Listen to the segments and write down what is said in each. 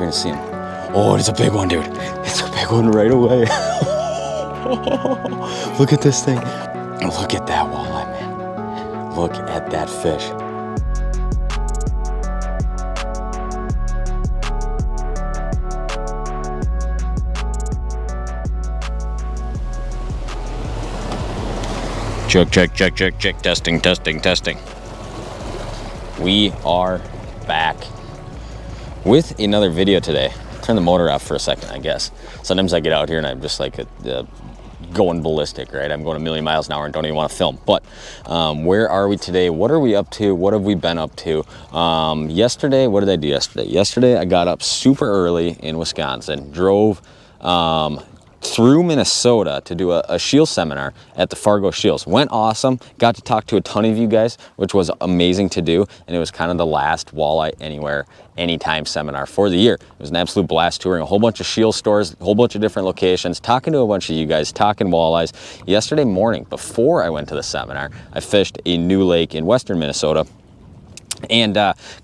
gonna see him. Oh, it's a big one, dude. It's a big one right away. Look at this thing. Look at that walleye, man. Look at that fish. Check. Testing. We are back with another video today. Turn the motor off for a second, I guess. Sometimes I get out here and I'm just like going ballistic, right? I'm going a million miles an hour and don't even want to film. But where are we today? What are we up to? What have we been up to? Yesterday, what did I do yesterday? Yesterday, I got up super early in Wisconsin, drove through Minnesota to do a Shield seminar at the Fargo Shields. Went awesome. Got to talk to a ton of you guys, which was amazing to do. And it was kind of the last Walleye Anywhere, Anytime seminar for the year. It was an absolute blast touring a whole bunch of Shield stores, a whole bunch of different locations, talking to a bunch of you guys, talking walleyes. Yesterday morning, before I went to the seminar, I fished a new lake in western Minnesota and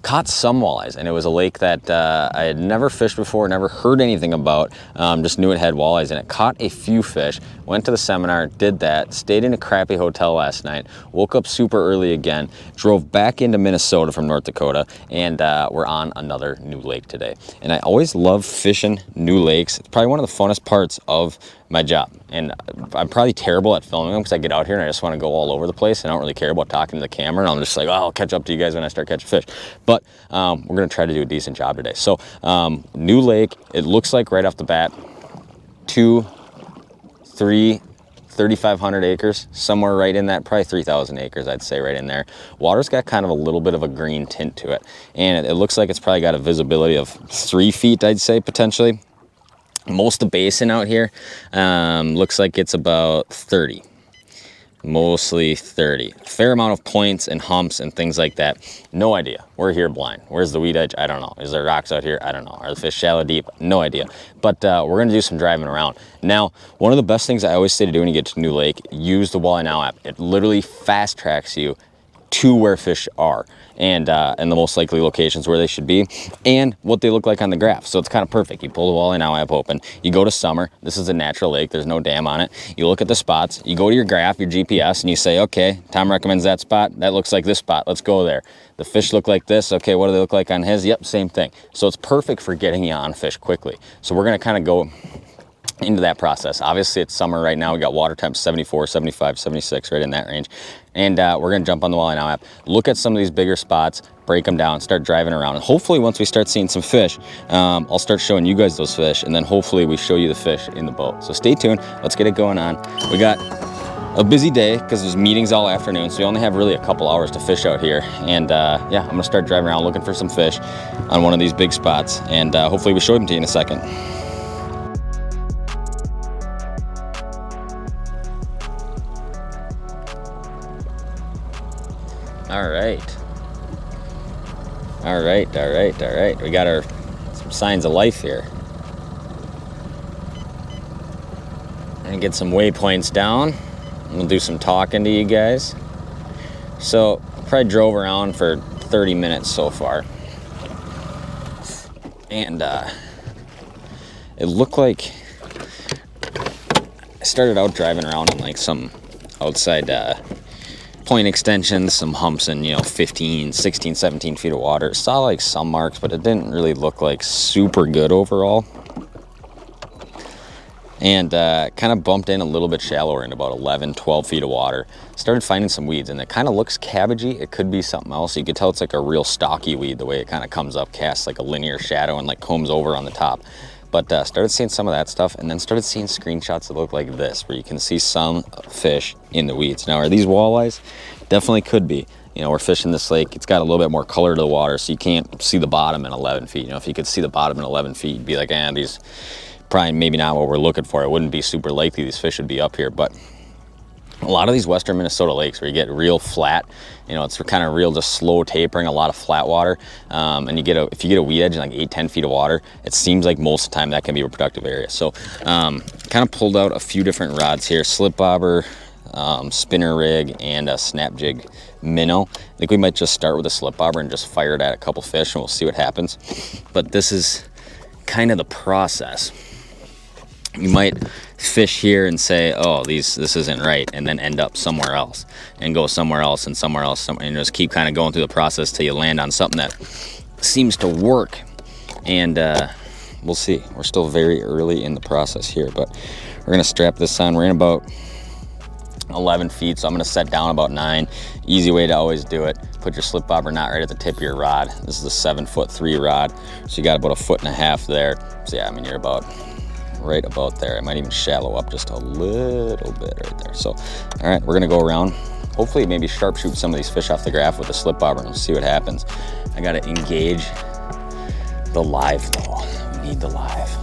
caught some walleyes. And it was a lake that I had never fished before, never heard anything about, just knew it had walleyes, and it caught a few fish. Went to the seminar, did that, stayed in a crappy hotel last night, woke up super early again, drove back into Minnesota from North Dakota, and we're on another new lake today. And I always love fishing new lakes. It's probably one of the funnest parts of my job. And I'm probably terrible at filming them because I get out here and I just want to go all over the place. And I don't really care about talking to the camera. And I'm just like, oh, I'll catch up to you guys when I start catching fish. But we're going to try to do a decent job today. So new lake, it looks like right off the bat, 3,500 acres, somewhere right in that, probably 3,000 acres, I'd say, right in there. Water's got kind of a little bit of a green tint to it. And it looks like it's probably got a visibility of 3 feet, I'd say, potentially. Most of the basin out here looks like it's about 30, mostly 30. Fair amount of points and humps and things like that. No idea. We're here blind. Where's the weed edge? I don't know. Is there rocks out here? I don't know. Are the fish shallow, deep? No idea. But we're going to do some driving around. Now, one of the best things I always say to do when you get to New Lake, use the Walleye Now app. It literally fast tracks you to where fish are and the most likely locations where they should be and what they look like on the graph. So it's kind of perfect. You pull the Walleye Now app open, you go to summer. This is a natural lake. There's no dam on it. You look at the spots, you go to your graph, your GPS, and you say, okay, Tom recommends that spot. That looks like this spot. Let's go there. The fish look like this. Okay, what do they look like on his? Yep, same thing. So it's perfect for getting you on fish quickly. So we're going to kind of go into that process. Obviously it's summer right now. We got water temps 74, 75, 76, right in that range. And we're gonna jump on the Walleye Now app, look at some of these bigger spots, break them down, start driving around. And hopefully once we start seeing some fish, I'll start showing you guys those fish, and then hopefully we show you the fish in the boat. So stay tuned, let's get it going on. We got a busy day because there's meetings all afternoon, so we only have really a couple hours to fish out here. And yeah, I'm gonna start driving around looking for some fish on one of these big spots, and hopefully we show them to you in a second. All right. We got some signs of life here. And get some waypoints down. We'll do some talking to you guys. So I probably drove around for 30 minutes so far. And it looked like I started out driving around in like some outside point extensions, some humps in, 15, 16, 17 feet of water. Saw like some marks, but it didn't really look like super good overall. And kind of bumped in a little bit shallower in about 11, 12 feet of water. Started finding some weeds, and it kind of looks cabbagey. It could be something else. You could tell it's like a real stocky weed, the way it kind of comes up, casts like a linear shadow and like combs over on the top. But started seeing some of that stuff, and then started seeing screenshots that look like this, where you can see some fish in the weeds. Now, are these walleyes? Definitely could be. We're fishing this lake. It's got a little bit more color to the water, so you can't see the bottom in 11 feet. If you could see the bottom in 11 feet, you'd be like, these probably maybe not what we're looking for. It wouldn't be super likely these fish would be up here. But a lot of these western Minnesota lakes where you get real flat, it's kind of real just slow tapering, a lot of flat water, and if you get a weed edge in like 8-10 feet of water, it seems like most of the time that can be a productive area. So kind of pulled out a few different rods here: slip bobber, spinner rig, and a snap jig minnow. I think we might just start with a slip bobber and just fire it at a couple fish, and we'll see what happens. But this is kind of the process. You might fish here and say, oh, this isn't right, and then end up somewhere else and go somewhere else and somewhere else, and just keep kind of going through the process till you land on something that seems to work. And we'll see. We're still very early in the process here, but we're gonna strap this on. We're in about 11 feet, so I'm gonna set down about 9. Easy way to always do it. Put your slip bobber knot right at the tip of your rod. This is a 7'3" rod, so you got about 1.5 feet there. So yeah, I mean, you're about right about there. I might even shallow up just a little bit right there. So, all right, we're gonna go around. Hopefully maybe sharpshoot some of these fish off the graph with a slip bobber and see what happens. I gotta engage the live though. We need the live.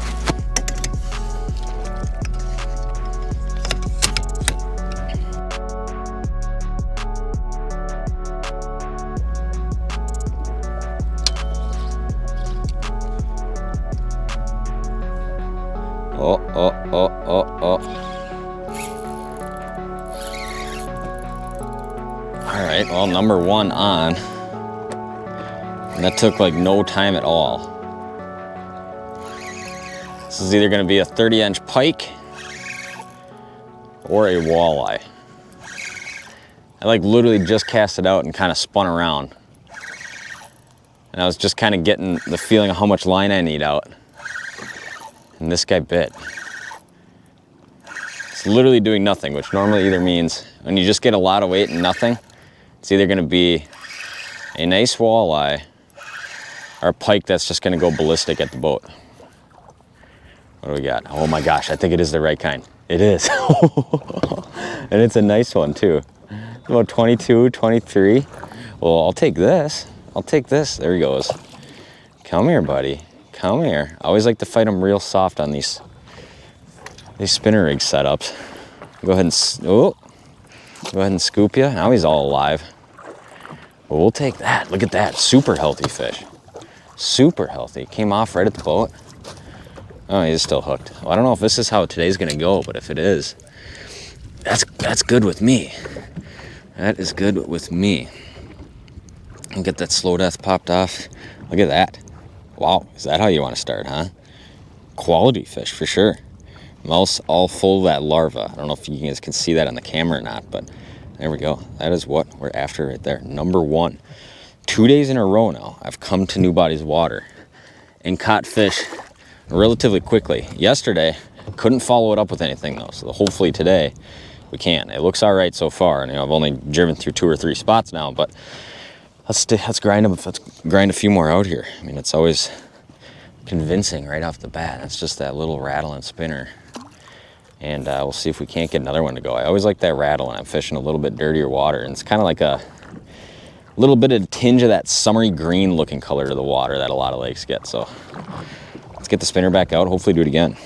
Oh. All right, well, number 1 on. And that took like no time at all. This is either gonna be a 30-inch pike or a walleye. I like literally just cast it out and kind of spun around. And I was just kind of getting the feeling of how much line I need out. And this guy bit. It's literally doing nothing, which normally either means when you just get a lot of weight and nothing, it's either gonna be a nice walleye or a pike that's just gonna go ballistic at the boat. What do we got? Oh my gosh, I think it is the right kind. It is. And it's a nice one too. About 22, 23. Well, I'll take this. I'll take this. There he goes. Come here, buddy. Come here. I always like to fight them real soft on these spinner rig setups. Go ahead and scoop you. Now he's all alive. But we'll take that. Look at that. Super healthy fish. Super healthy. Came off right at the boat. Oh, he's still hooked. Well, I don't know if this is how today's gonna go, but if it is, that's good with me. That is good with me. And get that slow death popped off. Look at that. Wow, is that how you want to start, huh? Quality fish for sure. Mouth's all full of that larva. I don't know if you guys can see that on the camera or not, but there we go. That is what we're after right there. Number 1. 2 days in a row now, I've come to New Body's water and caught fish relatively quickly. Yesterday, couldn't follow it up with anything though, so hopefully today we can. It looks all right so far, and I've only driven through 2 or 3 spots now, but let's grind a few more out here. I mean, it's always convincing right off the bat. It's just that little rattle and spinner. And we'll see if we can't get another one to go. I always like that rattle when I'm fishing a little bit dirtier water. And it's kind of like a little bit of tinge of that summery green looking color to the water that a lot of lakes get. So let's get the spinner back out, hopefully do it again.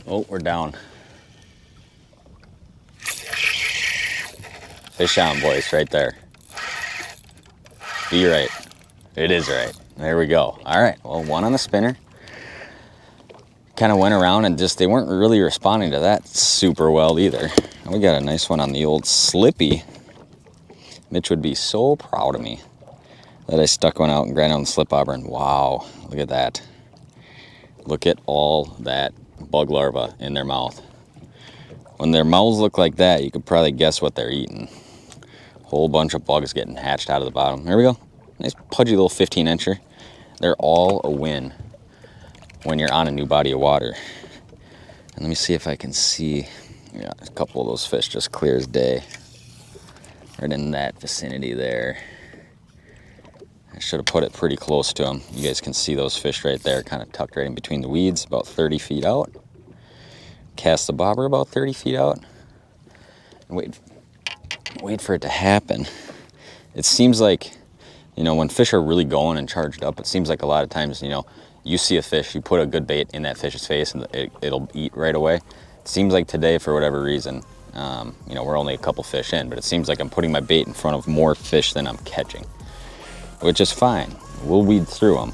Oh, we're down. Fish on, boys, right there. Be right. It is right. There we go. All right, well, 1 on the spinner. Kind of went around and just, they weren't really responding to that super well either. We got a nice one on the old slippy. Mitch would be so proud of me that I stuck one out and grinded on the slip bobber, and wow, look at that. Look at all that bug larva in their mouth. When their mouths look like that, you could probably guess what they're eating. Whole bunch of bugs getting hatched out of the bottom. There we go. Nice pudgy little 15-incher. They're all a win when you're on a new body of water. And let me see if I can see, yeah, a couple of those fish just clear as day. Right in that vicinity there. I should have put it pretty close to them. You guys can see those fish right there, kind of tucked right in between the weeds, about 30 feet out. Cast the bobber about 30 feet out. And wait for it to happen. It seems like, you know, when fish are really going and charged up, it seems like a lot of times, you know, you see a fish, you put a good bait in that fish's face and it'll eat right away. It seems like today, for whatever reason, You know, we're only a couple fish in, but it seems like I'm putting my bait in front of more fish than I'm catching, which is fine. We'll weed through them,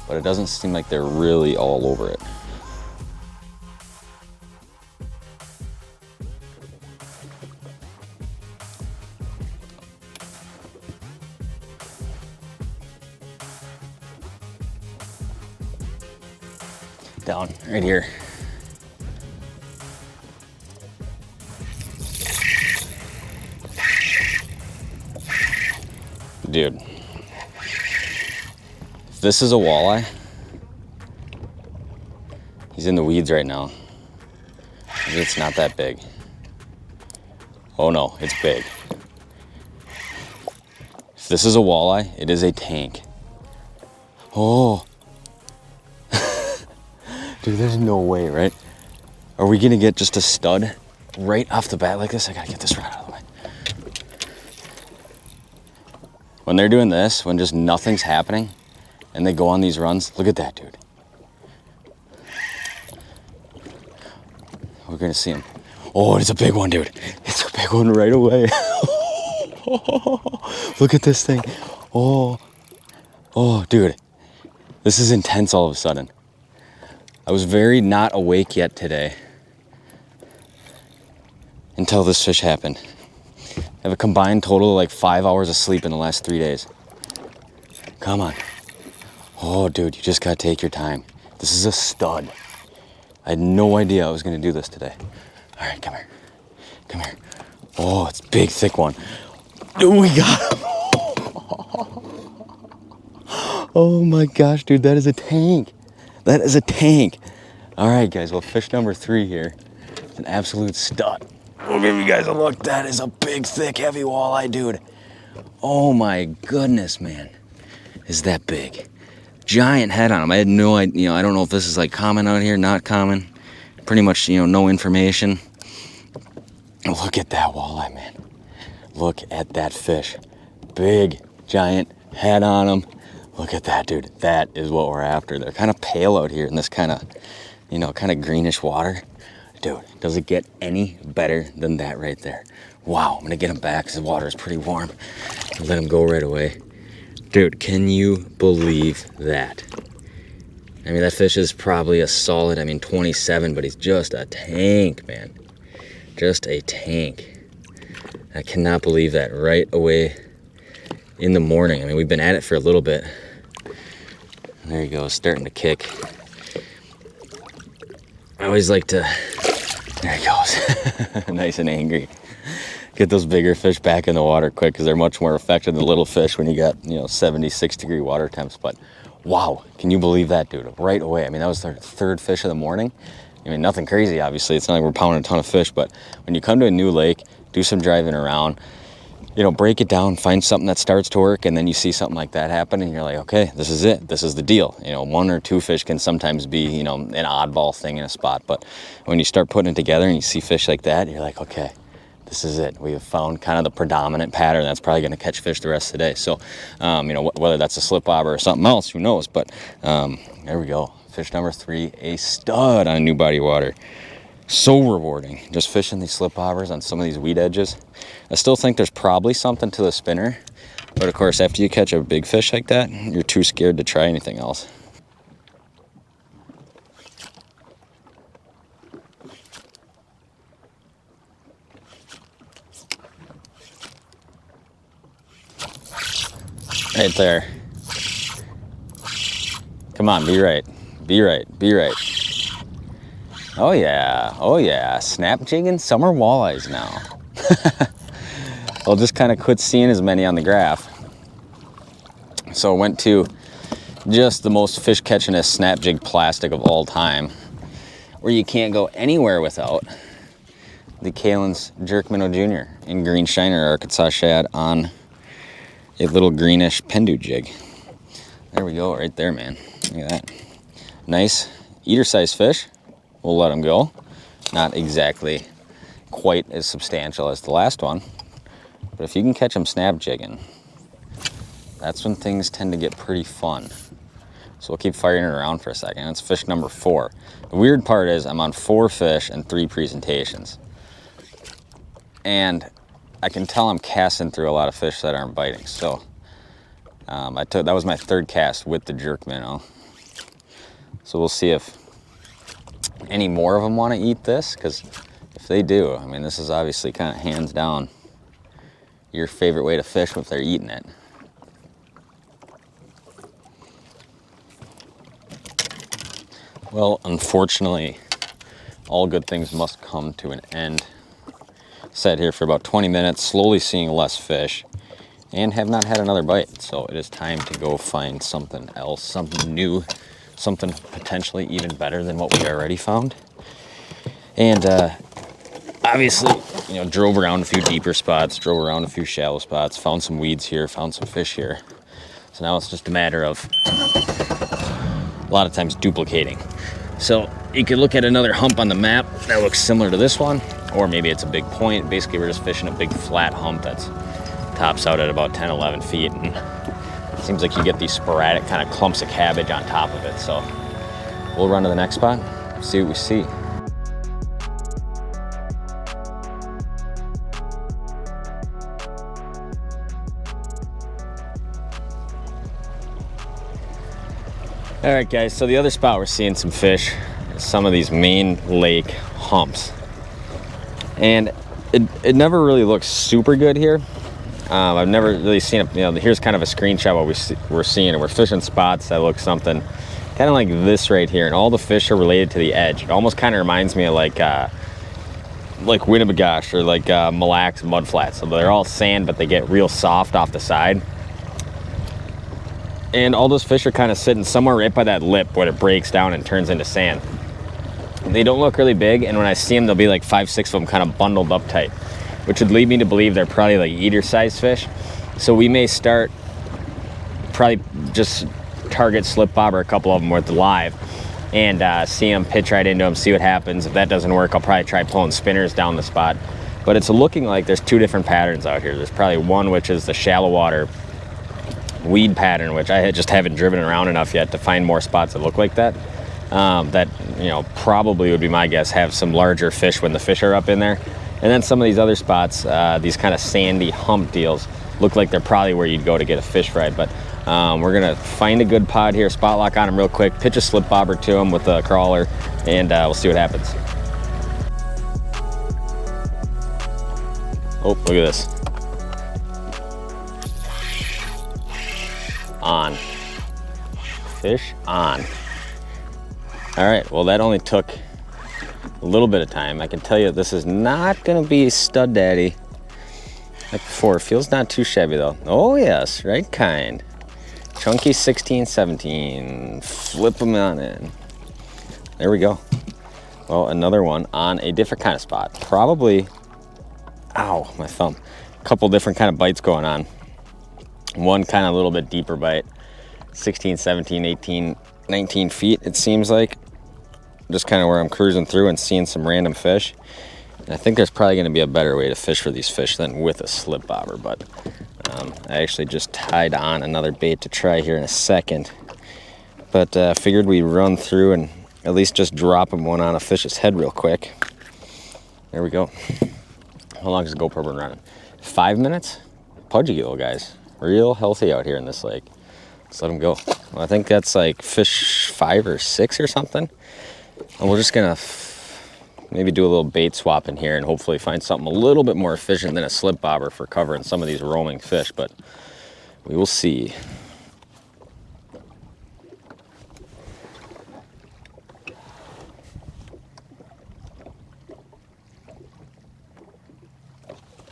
but it doesn't seem like they're really all over it. Down right here. Dude, if this is a walleye, he's in the weeds right now. It's not that big. Oh no, it's big. If this is a walleye, it is a tank. Oh. Dude, there's no way, right? Are we gonna get just a stud right off the bat like this? I gotta get this right out of the way. When they're doing this, when just nothing's happening, and they go on these runs, look at that, dude. We're gonna see him. Oh, it's a big one, dude. It's a big one right away. Look at this thing. Oh, dude. This is intense all of a sudden. I was very not awake yet today until this fish happened. I have a combined total of like 5 hours of sleep in the last 3 days. Come on. Oh, dude, you just gotta take your time. This is a stud. I had no idea I was gonna do this today. All right, come here. Come here. Oh, it's a big, thick one. Dude, we got him. Oh my gosh, dude, that is a tank. That is a tank. All right, guys, well, fish number 3 here. It's an absolute stud. We'll give you guys a look. That is a big, thick, heavy walleye, dude. Oh my goodness, man. Is that big? Giant head on him. I had no idea, you know, I don't know if this is like common out here, not common. Pretty much, you know, no information. Look at that walleye, man. Look at that fish. Big, giant head on him. Look at that, dude. That is what we're after. They're kind of pale out here in this kind of, you know, kind of greenish water. Dude, does it get any better than that right there? Wow, I'm gonna get him back because the water is pretty warm. Let him go right away. Dude, can you believe that? I mean, that fish is probably a solid, 27, but he's just a tank, man. Just a tank. I cannot believe that right away in the morning. I mean, we've been at it for a little bit. There he goes, starting to kick. I always like to, there he goes, nice and angry. Get those bigger fish back in the water quick because they're much more effective than little fish when you got, 76-degree water temps. But wow, can you believe that, dude? Right away. I mean, that was their 3rd fish of the morning. I mean, nothing crazy, obviously. It's not like we're pounding a ton of fish, but when you come to a new lake, do some driving around, break it down, find something that starts to work, and then you see something like that happen, and you're like, okay, this is it. This is the deal. 1 or 2 fish can sometimes be, an oddball thing in a spot, but when you start putting it together and you see fish like that, you're like, okay, this is it. We have found kind of the predominant pattern that's probably going to catch fish the rest of the day. So, whether that's a slip bobber or something else, who knows? But there we go. Fish number 3, a stud on a new body of water. So rewarding, just fishing these slip bobbers on some of these weed edges. I still think there's probably something to the spinner, but of course, after you catch a big fish like that, you're too scared to try anything else. Right there. Come on, be right. Be right, be right. Oh yeah, snap jigging summer walleyes now. I'll just kind of quit seeing as many on the graph. So I went to just the most fish catchingest snap jig plastic of all time, where you can't go anywhere without the Kalen's Jerk Minnow Jr. in green shiner Arkansas shad on a little greenish pendu jig. There we go, right there, man. Look at that. Nice eater size fish. We'll let him go. Not exactly quite as substantial as the last one, but if you can catch them snap jigging, that's when things tend to get pretty fun. So we'll keep firing it around for a second. It's fish number 4. The weird part is I'm on 4 fish and 3 presentations. and I can tell I'm casting through a lot of fish that aren't biting. So that was my third cast with the jerk minnow. So we'll see if any more of them want to eat this, because if they do, I mean, this is obviously kind of hands down your favorite way to fish if they're eating it. Well, unfortunately, all good things must come to an end. Sat here for about 20 minutes, slowly seeing less fish, and have not had another bite. So it is time to go find something else, something new, something potentially even better than what we already found. And obviously, you know, drove around a few deeper spots, drove around a few shallow spots, found some weeds here, found some fish here. So now it's just a matter of a lot of times duplicating. So you could look at another hump on the map that looks similar to this one, or maybe it's a big point. Basically, we're just fishing a big flat hump that's tops out at about 10, 11 feet. And it seems like you get these sporadic kind of clumps of cabbage on top of it. So we'll run to the next spot, see what we see. All right, guys, so the other spot we're seeing some fish is some of these main lake humps. And it never really looks super good here. I've never really seen it. You know, here's kind of a screenshot what we're seeing. We're fishing spots that look something kind of like this right here, and all the fish are related to the edge. It almost kind of reminds me of like Winnebagosh or like Mille Lacs mudflats. So they're all sand, but they get real soft off the side. And all those fish are kind of sitting somewhere right by that lip where it breaks down and turns into sand. They don't look really big, and when I see them, there'll be like 5, 6 of them kind of bundled up tight, which would lead me to believe they're probably like eater-sized fish. So we may start probably just target slip bobber a couple of them with live and see them, pitch right into them, see what happens. If that doesn't work, I'll probably try pulling spinners down the spot. But it's looking like there's 2 different patterns out here. There's probably one which is the shallow water weed pattern, which I just haven't driven around enough yet to find more spots that look like that. That, you know, probably would be my guess, have some larger fish when the fish are up in there. And then some of these other spots, these kind of sandy hump deals, look like they're probably where you'd go to get a fish fry. But we're gonna find a good pod here, spot lock on them real quick, pitch a slip bobber to them with a crawler, and we'll see what happens. Oh, look at this. On. Fish on. All right, well, that only took a little bit of time. I can tell you this is not gonna be stud daddy like before. Feels not too shabby though. Oh yes, right kind. Chunky 16, 17. Flip them on in. There we go. Well, another one on a different kind of spot. Probably, ow, my thumb. A couple different kind of bites going on. One kind of a little bit deeper bite, 16, 17, 18, 19 feet, it seems like. Just kind of where I'm cruising through and seeing some random fish. And I think there's probably going to be a better way to fish for these fish than with a slip bobber, but I actually just tied on another bait to try here in a second. But figured we'd run through and at least just drop one on a fish's head real quick. There we go. How long has the GoPro been running? 5 minutes? Pudgy little guys. Real healthy out here in this lake. Let's let them go. Well, I think that's like fish 5 or 6 or something. And we're just gonna maybe do a little bait swap in here and hopefully find something a little bit more efficient than a slip bobber for covering some of these roaming fish, but we will see.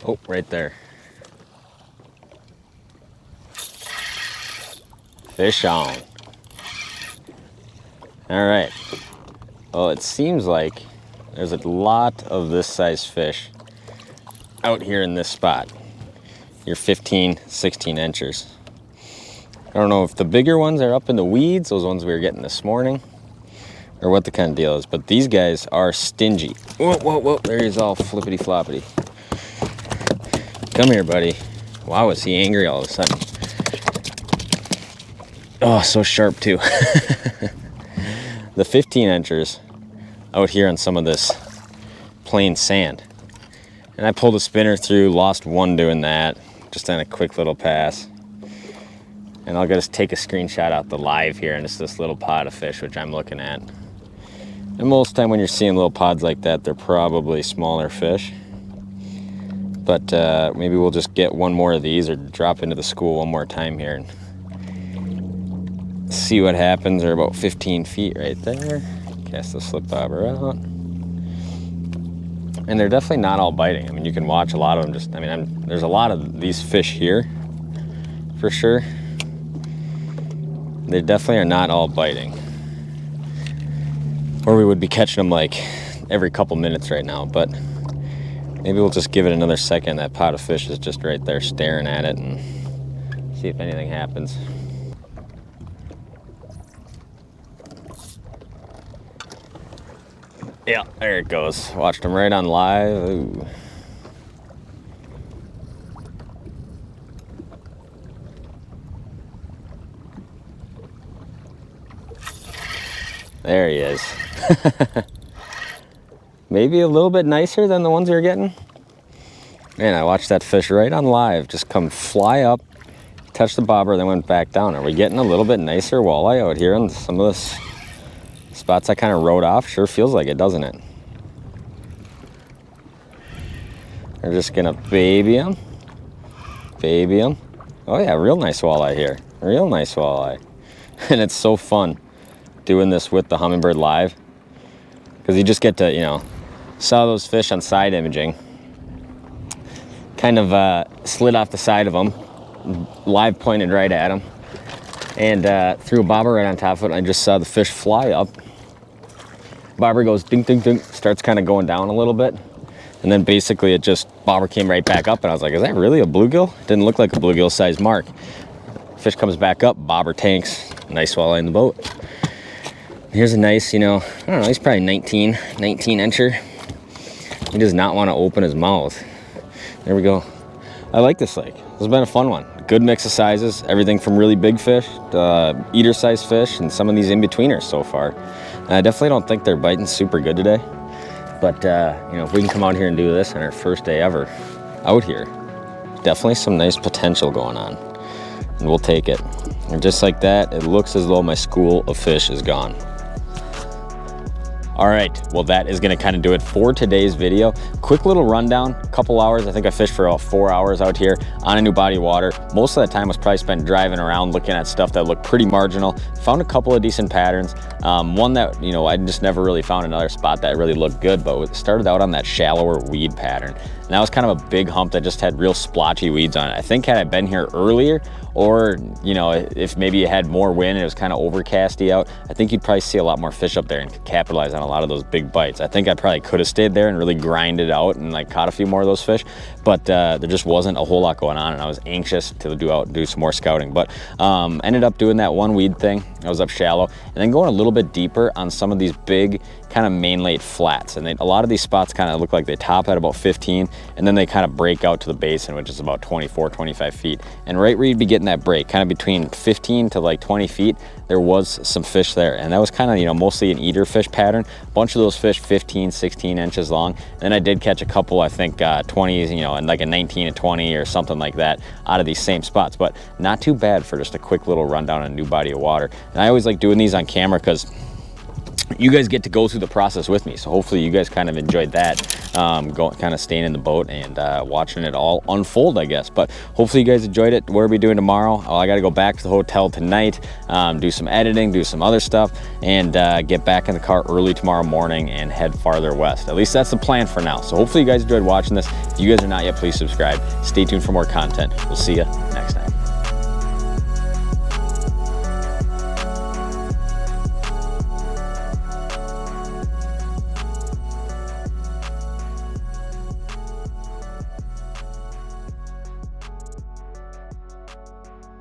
Oh, right there. Fish on. All right. Well, it seems like there's a lot of this size fish out here in this spot. You're 15, 16 inches. I don't know if the bigger ones are up in the weeds, those ones we were getting this morning, or what the kind of deal is, but these guys are stingy. Whoa, whoa, whoa, there he's all flippity floppity. Come here, buddy. Wow, is he angry all of a sudden? Oh, so sharp too. The 15 inchers out here on some of this plain sand And I pulled a spinner through, lost one doing that, just on a quick little pass. And I'll just take a screenshot out the live here, and it's this little pod of fish, which I'm looking at. And most of the time when you're seeing little pods like that, they're probably smaller fish. But maybe we'll just get one more of these or drop into the school one more time here and see what happens. They're about 15 feet right there. Cast the slip bobber out. And they're definitely not all biting. I mean, you can watch a lot of them just, I mean, there's a lot of these fish here for sure. They definitely are not all biting. Or we would be catching them like every couple minutes right now, but maybe we'll just give it another second. That pot of fish is just right there staring at it and see if anything happens. Yeah, there it goes. Watched him right on live. Ooh. There he is. Maybe a little bit nicer than the ones we were getting. Man, I watched that fish right on live just come fly up, touch the bobber, then went back down. Are we getting a little bit nicer walleye out here on some of the spots I kind of rode off? Sure feels like it, doesn't it? We're just gonna baby them. Baby them. Oh yeah, real nice walleye here. Real nice walleye. And it's so fun doing this with the Humminbird Live, because you just get to, you know, saw those fish on side imaging, kind of slid off the side of them, live pointed right at them, and threw a bobber right on top of it, and I just saw the fish fly up. Bobber goes ding, ding, ding, starts kind of going down a little bit, and then basically it just, bobber came right back up, and I was like, is that really a bluegill? It didn't look like a bluegill size mark. Fish comes back up, bobber tanks, nice walleye in the boat. Here's a nice, you know, I don't know, he's probably 19 incher. He does not want to open his mouth. There we go. I like this lake. This has been a fun one. Good mix of sizes, everything from really big fish to eater sized fish and some of these in-betweeners so far. I definitely don't think they're biting super good today. But, you know, if we can come out here and do this on our first day ever out here, definitely some nice potential going on. And we'll take it. And just like that, it looks as though my school of fish is gone. All right, well, that is gonna kind of do it for today's video. Quick little rundown, couple hours. I think I fished for about 4 hours out here on a new body of water. Most of that time was probably spent driving around looking at stuff that looked pretty marginal. Found a couple of decent patterns. One that, you know, I just never really found another spot that really looked good, but it started out on that shallower weed pattern. And that was kind of a big hump that just had real splotchy weeds on it. I think had I been here earlier, or, you know, if maybe you had more wind and it was kind of overcasty out, I think you'd probably see a lot more fish up there and could capitalize on a lot of those big bites. I think I probably could have stayed there and really grinded out and like caught a few more of those fish, but there just wasn't a whole lot going on, and I was anxious to do some more scouting. But ended up doing that one weed thing. I was up shallow and then going a little bit deeper on some of these big kind of main lake flats, and a lot of these spots kind of look like they top at about 15 and then they kind of break out to the basin, which is about 24-25 feet. And right where you'd be getting that break, kind of between 15 to like 20 feet, there was some fish there, and that was kind of, you know, mostly an eater fish pattern. A bunch of those fish 15-16 inches long, and then I did catch a couple, I think 20s, you know, and like a 19 and 20 or something like that out of these same spots. But not too bad for just a quick little rundown on a new body of water. And I always like doing these on camera because you guys get to go through the process with me, so hopefully you guys kind of enjoyed that, kind of staying in the boat and watching it all unfold, I guess. But hopefully you guys enjoyed it. What are we doing tomorrow? Oh, I got to go back to the hotel tonight, do some editing, do some other stuff, and get back in the car early tomorrow morning and head farther west. At least that's the plan for now. So hopefully you guys enjoyed watching this. If you guys are not yet, please subscribe. Stay tuned for more content. We'll see you next time.